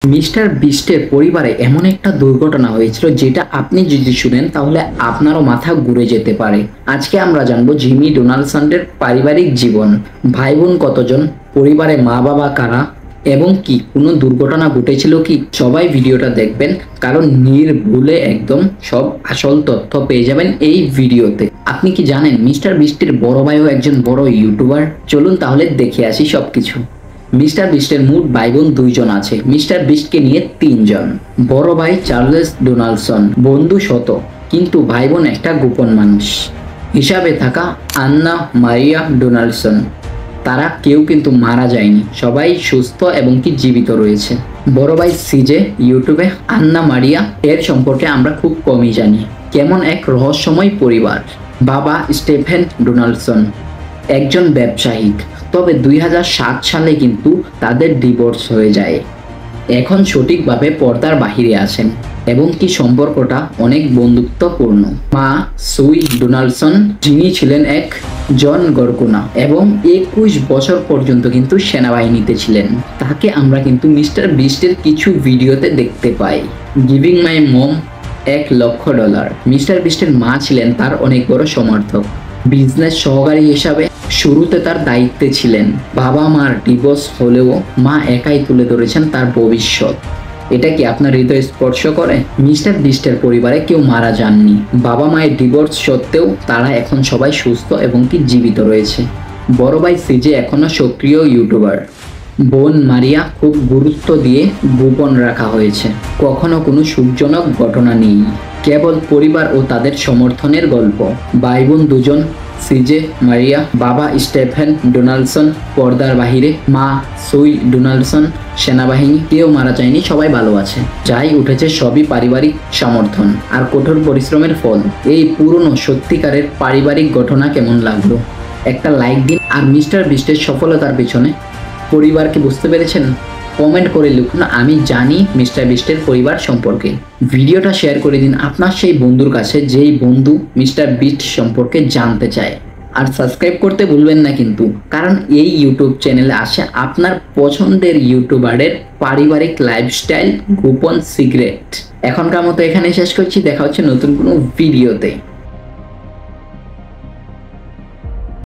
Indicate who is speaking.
Speaker 1: Mister বিস্টের পরিবারে এমন একটা দুর্ঘটনা হয়েছিল যেটা আপনি যদি শুনেন তাহলে আপনারও মাথা ঘুরে যেতে পারে। আজকে আমরা জানবো জিমি ডোনাল্ডসনের পারিবারিক জীবন, ভাই বোন কতজন, পরিবারে মা বাবা কারা এবং কি কোনো দুর্ঘটনা ঘটেছিল কি। সবাই ভিডিওটা দেখবেন কারণ নির্ভুলে একদম সব আসল তথ্য পেয়ে যাবেন এই ভিডিওতে। আপনি কি জানেন মিস্টার বিস্টের বড় ভাইও একজন বড় ইউটিউবার? চলুন তাহলে দেখে আসি সবকিছু। মিস্টার বিস্টের মোট ভাই বোন দুইজন আছে, মিস্টার বিস্টকে নিয়ে তিনজন। বড় ভাই চার্লস ডোনাল্ডসন, বন্ধু শত কিন্তু ভাই বোন একটা গোপন মানুষ হিসাবে থাকা আন্না মারিয়া ডোনাল্ডসন। তারা কেউ কিন্তু মারা যায়নি, সবাই সুস্থ এবং কি জীবিত রয়েছে। বড় ভাই সিজে ইউটিউবে আন্না মারিয়া এর সম্পর্কে আমরা খুব কমই জানি। কেমন এক রহস্যময় পরিবার। বাবা স্টেফেন ডোনাল্ডসন একজন ব্যবসায়িক, তবে 2007 সালে কিন্তু তাদের ডিভোর্স হয়ে যায়। এখন সঠিকভাবে পর্দার বাহিরে আছেন এবং কি সম্পর্কটা অনেক বন্ধুত্বপূর্ণ। মা সুই ডোনাল্ডসন, যিনি ছিলেন এক জন গরকুনা এবং 21 বছর পর্যন্ত কিন্তু সেনাবাহিনীতে ছিলেন। তাকে আমরা কিন্তু মিস্টার বিস্টের কিছু ভিডিওতে দেখতে পাই। গিভিং মাই মম $1,00,000। মিস্টার বিস্টের মা ছিলেন তার অনেক বড় সমর্থক। বিজনেস সহকারী হিসাবে শুরুতে তার দায়িত্বে ছিলেন। বাবা মার ডিভোর্স হলেও মা একাই তুলে ধরেছেন তার ভবিষ্যৎ। এটা কি আপনার হৃদয় স্পর্শ করে? মিস্টার বিস্টের পরিবারে কেউ মারা যাননি। বাবা মায়ের ডিভোর্স সত্ত্বেও তারা এখন সবাই সুস্থ এবং কি জীবিত রয়েছে। বড় ভাই সিজে এখনো সক্রিয় ইউটিউবার। বোন মারিয়া খুব গুরুত্ব দিয়ে গোপন রাখা হয়েছে। কখনো কোনো সুখজনক ঘটনা নেই, কেবল পরিবার ও তাদের সমর্থনের গল্প। ভাই বোন দুজন, সিজে মারিয়া। বাবা স্টেফেন ডোনাল্ডসন পর্দার বাহিরে। মা সুই ডোনাল্ডসন সেনাবাহিনী। কেউ মারা যায়নি, সবাই ভালো আছে। যাই উঠেছে সবই পারিবারিক সমর্থন আর কঠোর পরিশ্রমের ফল। এই পুরনো সত্যিকারের পারিবারিক ঘটনা কেমন লাগলো? একটা লাইক দিন। আর মিস্টার বিস্টের সফলতার পিছনে পরিবারকে বুঝতে পেরেছেন? কমেন্ট করে লিখুন আমি জানি মিস্টার বিস্টের পরিবার সম্পর্কে। ভিডিওটা শেয়ার করে দিন আপনার সেই বন্ধুর কাছে যেই বন্ধু মিস্টার বিস্ট সম্পর্কে জানতে চায়। আর সাবস্ক্রাইব করতে ভুলবেন না কিন্তু, কারণ এই ইউটিউব চ্যানেলে আসে আপনার পছন্দের ইউটিউবারের পারিবারিক লাইফস্টাইল, গোপন সিক্রেট। এখনকার মতো এখানে শেষ করছি, দেখা হচ্ছে নতুন কোনো ভিডিওতে।